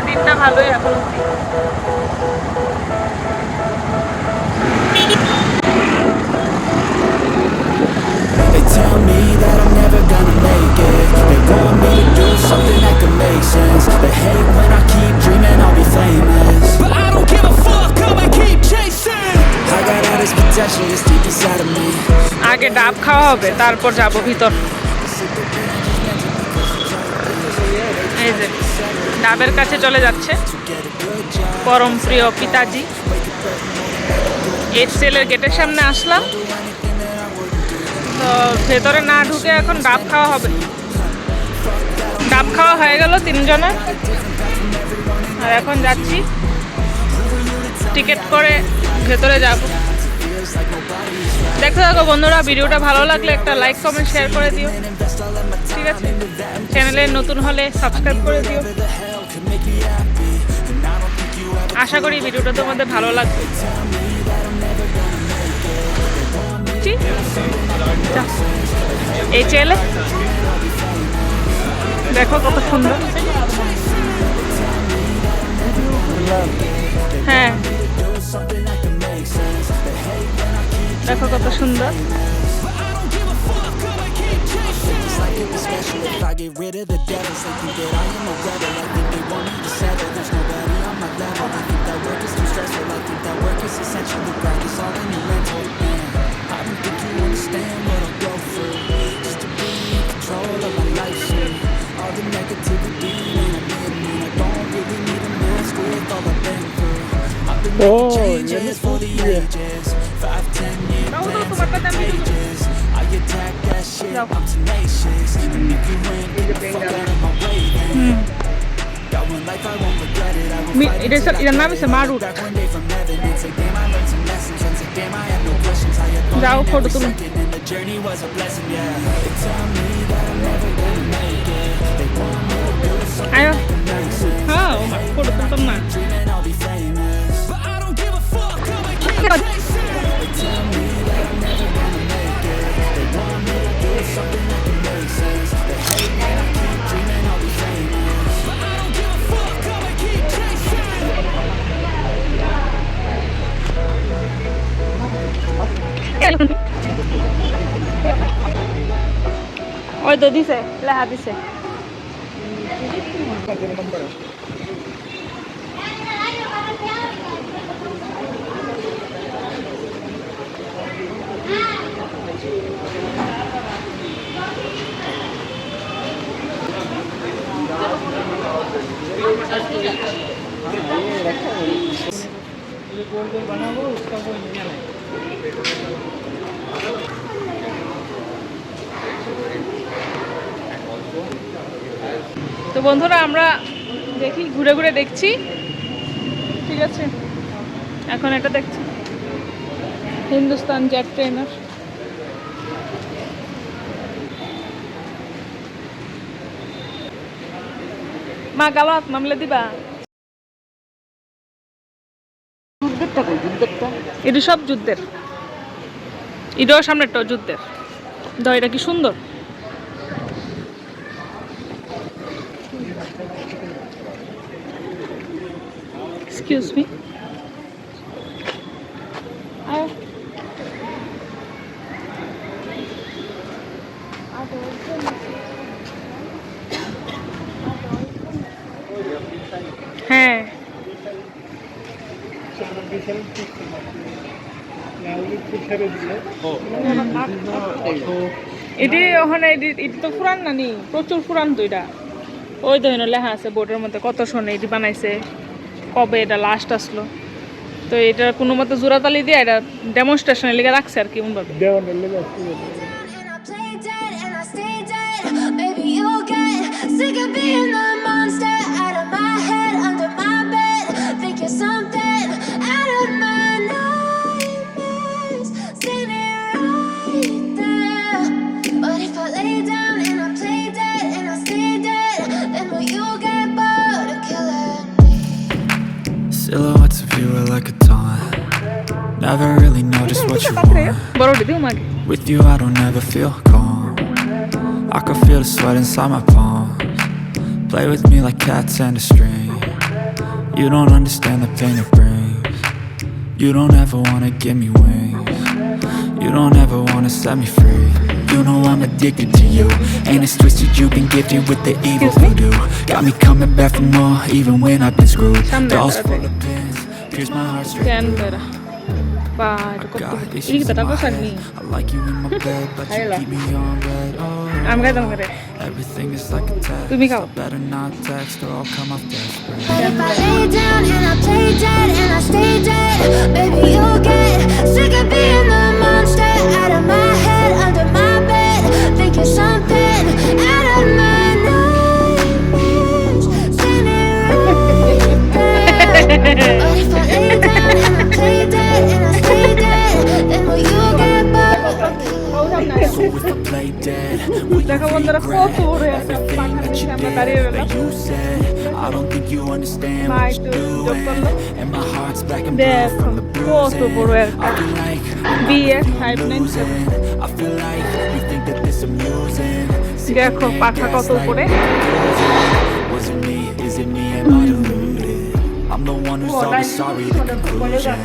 দিনটা ভালোই এখন। They tell me that I'm never gonna make it. They want me to do something that could make sense. They hate when I keep dreaming I'll be famous, but I don't give a fuck, I'ma keep chasing. I got all this potential that's deep inside of me. আগে ডাব খাওয়া হবে, তারপর যাব ভিতর। এই যে ডাবের কাছে চলে যাচ্ছে পরম প্রিয় পিতাজি। এইচসিএলের গেটের সামনে আসলাম, তো ভেতরে না ঢুকে এখন ডাব খাওয়া হবে। ডাব খাওয়া হয়ে গেল তিনজনের, আর এখন যাচ্ছি টিকিট করে ভেতরে যাব। দেখতে থাকো বন্ধুরা, ভিডিওটা ভালো লাগলে একটা লাইক কমেন্ট শেয়ার করে দিও, ঠিক আছে? চ্যানেলে নতুন হলে সাবস্ক্রাইব করে দিও। আশা করি ভিডিওটা তোমাদের ভালো লাগবে। এই ছেলে দেখো কত সুন্দর, হ্যাঁ দেখো কত সুন্দর। If I get rid of the devils, they think that I am a rebel. I think they want me to settle. There's nobody on my level. I think that work is too stressful. I think that work is essential. The grind is all in your mental. I don't think you understand what I'll go through just to be in control of my life soon. All the negativity, man, I don't really need a mask with all I've been through. I've been making changes for the ages. 5-10 year plans for the pages. I attack that shit, I'm tenacious. And if you ain't get the fuck out of my way, then got one life, I won't regret it. I will fight until I get it. Back one day from heaven and say, damn, I learned some lessons. And say, damn, I had no questions. I had fun in every second, and the journey was a blessing, yeah. They tell me that I'm never gonna make it. They want me to do something that can make sense. They hate when I keep dreaming I'll be famous, but I don't give a fuck, I'ma keep chasing. They tell me that I'm never gonna make it. They want me to do something that can make sense. They hate when I keep dreaming I'll be famous, but I don't give a fuck, I'ma keep chasing. ওই তো দিছে, লেখা দিছে। তো বন্ধুরা আমরা দেখি, ঘুরে ঘুরে দেখছি, ঠিক আছে? এখন এটা দেখছি হিন্দুস্তান জেট ট্রেনার। মা গাওয়াত মামলা দিবা, এটা সব যুদ্ধের, এটাও সামনেরটাও যুদ্ধের। দাও, এটা কি সুন্দর। এক্সকিউজ মি, হ্যাঁ এটি ওখানে, এটি তো পুরান নানি, প্রচুর পুরান তো এটা। ওই ধরনের লেখা আছে বোর্ডের মধ্যে কত সনে এটি বানাইছে, কবে এটা লাস্ট আসলো। তো এটা কোনো মতো জোড়াতালি দিয়ে এটা ডেমনস্ট্রেশনের লেগে রাখছে আর কি, এমনভাবে। Silhouettes of you are like a taunt. Never really know just what you want. বড়টি দিও মাগে With you I don't ever feel calm. I can feel the sweat inside my palms. Play with me like cats and a string. You don't understand the pain it brings. You don't ever wanna give me wings. You don't ever wanna set me free. You know I'm addicted to you. And it's twisted, you've been gifted with the evil voodoo. Got me coming back for more, even when I've been screwed. Dolls full of pins, pierce my heart straight কেন through. Bera বা এটা কত Got এই issues তো in টাকা my সারনি head. I like you in my bed, but you keep me on red. Oh, আমি গাইতাম করে everything is like a test. তুমি খাও I better not text or I'll come off desperate. But if I lay down and I play dead and I stay dead, baby, you'll get sick of being the monster out of my head, under my bed, thinking something out of my nightmares, standing right there. But if I lay down and I play dead and I stay dead, then will you get bored? So if I play dead, will you দেখো বন্ধুরা কত বড় একটা everything পাখা that নিচে you আমরা did, দাঁড়িয়ে রইলাম that you said? I don't think you understand ভাই what একটু you're যোগ doing. করলো And my heart's black and blue দেখো from the কত bruising. বড় একটা I feel like I'm not BS with you, I'm 597 losing. I feel like you think that this amusing. দেখো পাখা কত উপরে Was it me? Is it me? Am I deluded? I'm the one who's always sorry, the conclusion.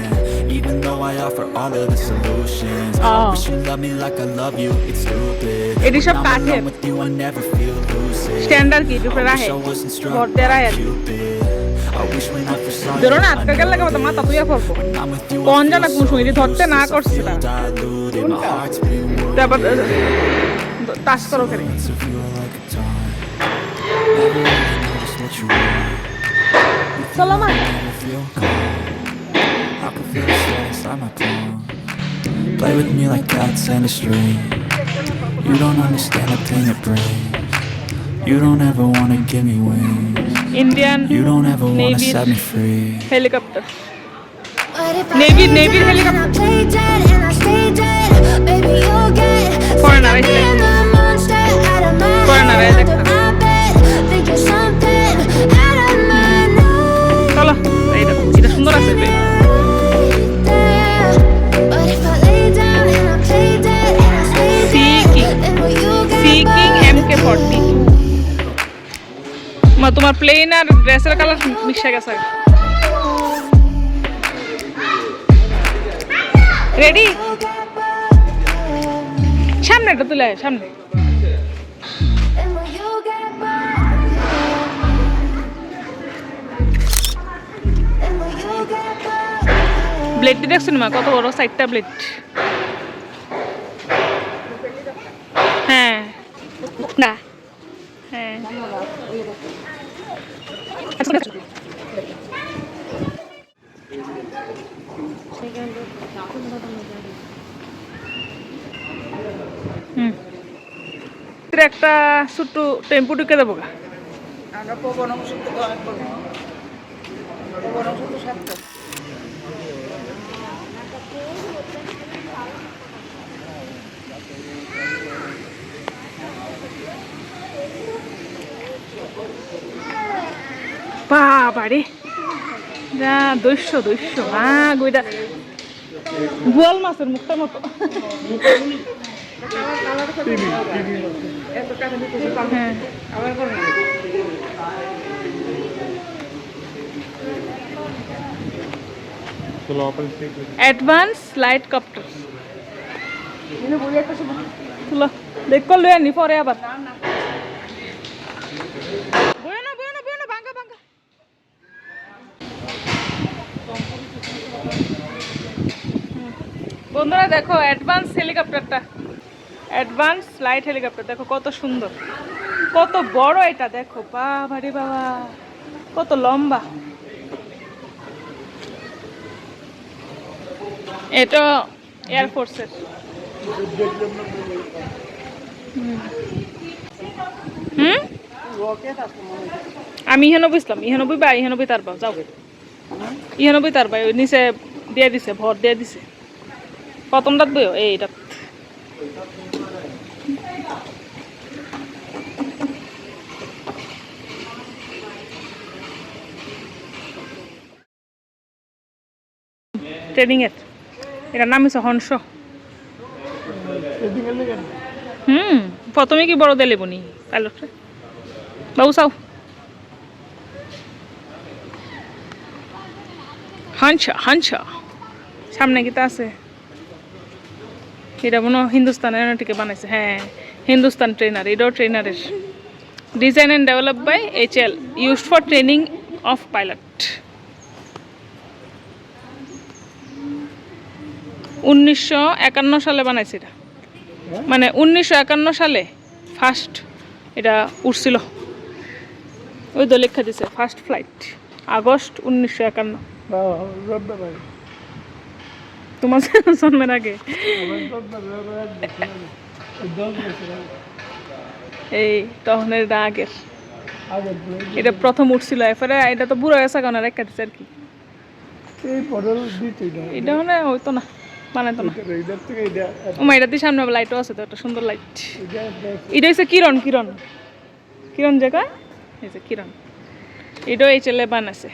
Even though I offer all of the solutions, I wish you loved me like I love you. It's stupid. এটি সব When I'm কাঠের alone with you, I never feel lucid. Standard কি দুপুরে I wish রাহে I wasn't struck ভর দেয়া রাহে by Cupid. I wish when I first saw you, ধরো না I আটকা গেলে তো মাথা তুইয়া পড়বো when I'm with you, কোন I জানা feel কোন so সময় ধরতে না useless. I করছে feel না diluted. My heart's been wounded. তারপর টাচ করো কেন Silence of you are like a taunt. Never really know just what you want. চলো মা Never feel calm. I can feel the sweat inside my palms. Play with me like cats and a string. You don't understand the pain it brings. You don't ever wanna give me wings. Indian You don't ever wanna Navy. set me free. Helicopter But if I Navy- lay Navy down helicopter. and I play dead and I stay dead, baby, you'll get Foreigner, sick of right there. being the monster out of my Foreigner, head, right under there. my bed, thinking something out of my night চলো এইটা এটা সুন্দর আছে বে। there. But if I lay down and I play dead and I stay Seeking. dead, then will you get seeking bored? MK40 মা তোমার plane আর ড্রেসের colour মিশে গেছে রেডি সামনে এটা তুলে আয়, সামনে Then will you get bored? Then will you get bored? ব্লেডটি দেখছো না মা কত বড় সাইডটা ব্লেড হ্যাঁ না হ্যাঁ হুম একটা ছোট্ট টেম্পু ঢুকে দেবো গা আমরা পবন অংশ তো অনেক করবো পবন অংশ তো সাতটা বাবারে যা দৈশ্য গইটা বোয়াল মাছের মুখটার মতো এত টাকা দিতেছে হ্যাঁ আবার করবো অ্যাডভান্স লাইট কপ্টার তুলো দেখ করলো নি পরে আবার বইও না ভাঙ্গা বন্ধুরা দেখো অ্যাডভান্স হেলিকপ্টারটা অ্যাডভান্স লাইট হেলিকপ্টার দেখো কত সুন্দর কত বড় এটা দেখো বাবা রে বাবা কত লম্বা এটা এয়ারফোর্সের হুম আমি ইহানো বুঝলাম ইহানো বুঝবা ইহানো বই তার যাও ইহানো বই তার ওই নিচে দিয়ে দিছে ভর দিয়ে দিছে প্রথম রাত বইও এইটা ট্রেনিং এর এটার নাম হচ্ছে হংস। এদিকে লেগে প্রথমে কি বড় দেলে বনি পাইলট বাবু চাও হংস হংস সামনে কি তা আছে এটা মনে হয় হিন্দুস্তানের এরোনটিকে বানাইছে হ্যাঁ হিন্দুস্তান ট্রেনার এটাও ট্রেনারের design and develop by HL used for training of pilot 1951 সালে বানাইছে এটা মানে 1951 সালে ফার্স্ট এটা উঠছিল ওই তো লেখা দিছে ফার্স্ট ফ্লাইট আগস্ট 1951 তোমার জন্মের আগে এই তখন এটা আগের এটা প্রথম উঠছিল এরপরে এটা তো বুড়ো গেছে কারণ রেখা দিছে আর কি এটা মানে হইতো না বানাইতো না ওমা এটা দিয়ে সামনে লাইটও আছে তো একটা সুন্দর লাইট এটা হচ্ছে কিরণ কিরণ কিরণ জায়গা এই যে কিরণ এটাও এই ছেলে বানাইছে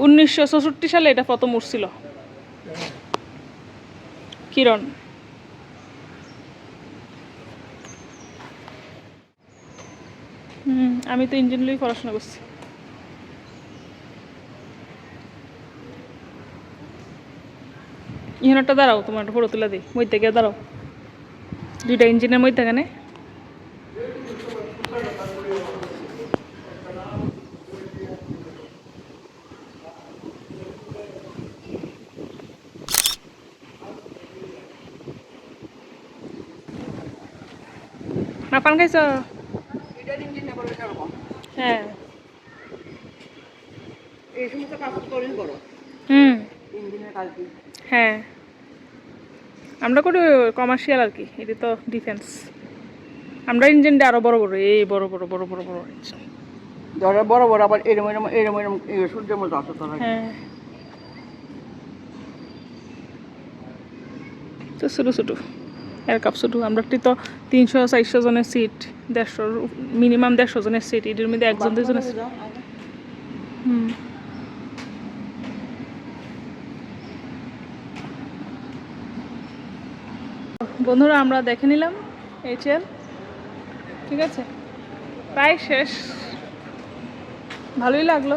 1964 সালে এটা প্রথম উঠছিল কিরণ আমি তো ইঞ্জিন লই পড়াশোনা করছি ইহানটা দাঁড়াও তোমার একটা ফটো তুলে দিই মধ্যে গিয়ে দাঁড়াও দুইটা ইঞ্জিনের মধ্যে এখানে না পান খাইছ হ্যাঁ এই সমস্ত কাজ করেন করো ইঞ্জিনের কাজ দিয়ে হ্যাঁ আমরা করি কমার্শিয়াল আর কি এটা তো ডিফেন্স আমরা ইঞ্জিনটা আরো বড় বড় এই বড় বড় বড় বড় বড় ধরো বড় বড় আবার এরম এরম এরম এরম সূর্যের মতো আসো তোরা হ্যাঁ তো ছোটো ছোটো এয়ারক্রাফট ছোটো আমরা তো 300-400 জনের সিট 150 মিনিমাম 150 জনের সিট এটার মধ্যে একজন দুজনের বন্ধুরা আমরা দেখে নিলাম HL ঠিক আছে প্রায় শেষ ভালোই লাগলো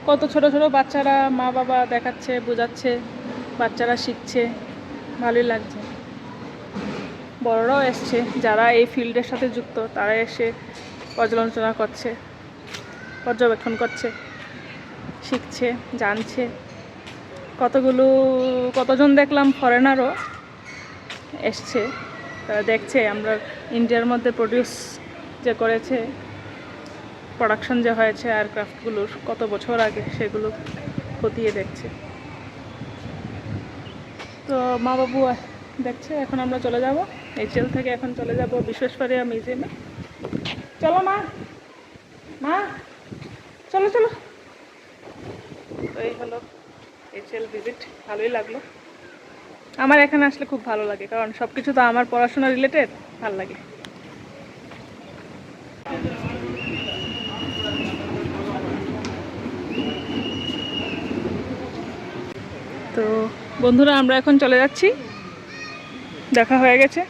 কত ছোট ছোট বাচ্চারা মা বাবা দেখাচ্ছে বোঝাচ্ছে বাচ্চারা শিখছে ভালোই লাগছে বড়রাও এসছে যারা এই ফিল্ডের সাথে যুক্ত তারা এসে পর্যালোচনা করছে পর্যবেক্ষণ করছে শিখছে জানছে কতজন দেখলাম ফরেনারও এসছে তারা দেখছে আমরা ইন্ডিয়ার মধ্যে প্রডিউস যে করেছে প্রোডাকশন যে হয়েছে এয়ারক্রাফটগুলোর কত বছর আগে সেগুলো খতিয়ে দেখছে তো মা বাবু দেখছে এখন আমরা চলে যাব HL থেকে এখন চলে যাব বিশ্বেশ্বরাইয়া মিউজিয়ামে চলো মা মা চলো চলো তো এই হলো HL ভিজিট ভালোই লাগলো আমার এখানে আসলে খুব ভালো লাগে কারণ সব কিছু তো আমার পড়াশোনা রিলেটেড ভালো লাগে তো বন্ধুরা আমরা এখন চলে যাচ্ছি দেখা হয়ে গেছে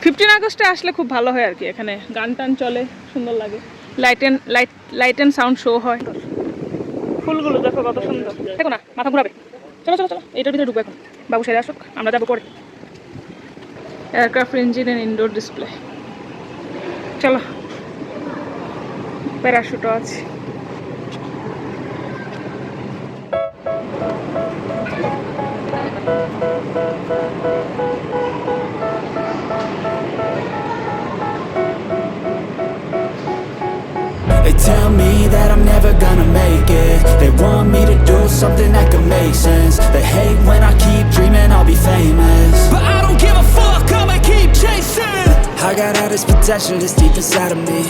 15 আগস্টে আসলে খুব ভালো হয় আর কি এখানে গান টান চলে সুন্দর লাগে লাইট অ্যান্ড সাউন্ড শো হয় ফুলগুলো দেখো কত সুন্দর দেখো না মাথা ঘুরাবে চলো চলো চলো এটার ভিতরে ঢুকবো এখন বাবু সেরে আসুক আমরা যাবো করে aircraft engine and indoor display চলো প্যারাশুটও আছে They tell me that I'm never gonna make it. They want me to do something that could make sense. They hate when I keep dreaming I'll be famous, but I don't give a fuck, I'ma keep chasing. I got all this potential that's deep inside of me,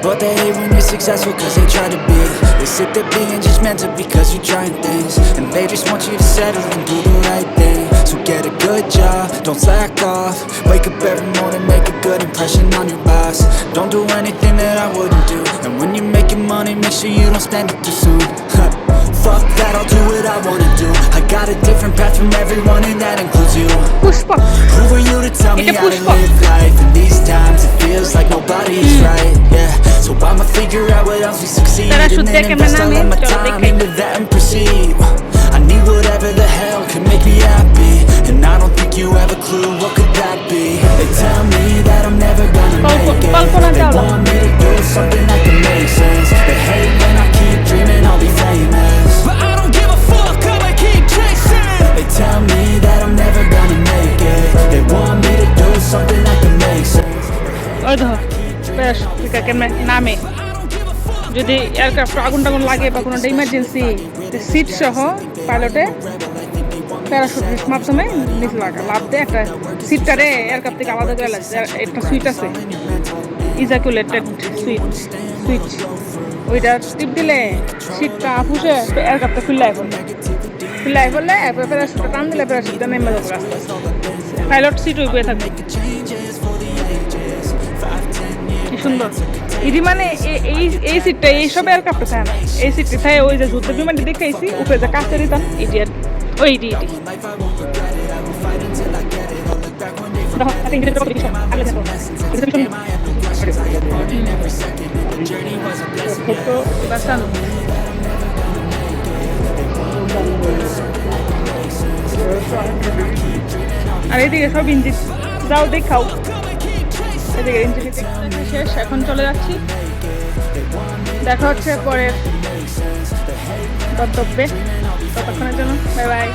but they hate when you're successful cause they try to be. They sit there being judgmental because you're trying things, and they just want you to settle and do the right thing. So get a good job, don't slack off. Wake up every morning, make a good impression on your boss. Don't do anything that I wouldn't do, and when you're making money, make sure you don't spend it too soon. fuck that, I'll do what I wanna do. I got a different path from everyone and that includes you. Pushpak Who are you to tell me It's a how to pushball. live life? In these times it feels like nobody is right, yeah. So I'ma figure out what else we succeed, Parachute and then দেখে invest all নামে, of my চলো time দেখে। into that and proceed. I need whatever the hell can make me happy, and I don't think you have a clue what could that be. They tell me that I'm never gonna make it. Kalpana They Chawla. want me to do something that can make sense. They hate when I keep dreaming I'll be famous, but I don't give a fuck, I'ma keep chasing. They tell me that I'm never gonna make it. They want me to do something that can make sense. ওই ধর parachute কেমনে নামে যদি aircraft আগুন টাগুন লাগে বা কোনো emergency seat সহ পাইলটে প্যারাশুটের মাধ্যমে নিচে লাগা লাভ দেয় একটা সিটটারে এয়ারক্রাফট থেকে আলাদা করে লাগছে একটা সুইচ আছে ইজাকুলেটেড সুইচ ওইটা টিপ দিলে সিটটা ফুসে এয়ারক্রাফটটা খুললাই ফেললে প্যারাশুটটা টান দিলে প্যারাশুটটা নেমে যাবে আস্তে আস্তে পাইলট সিট ওই বয়ে থাকবে কি সুন্দর ইডি মানে এই সিটটা এইসব এয়ারক্রাফটে থাকে না এই সিটটি থাকে ওই যে যুদ্ধ বিমানটি দেখাইছি উপরে যে কাছে দিতাম ইডি আর ওই ইডি আর এইদিকে সব ইঞ্জিন যাও দেখাও এদিকে ইঞ্জিন শেষ এখন চলে যাচ্ছি দেখা হচ্ছে পরের গন্তব্যে ততক্ষণের জন্য বাই বাই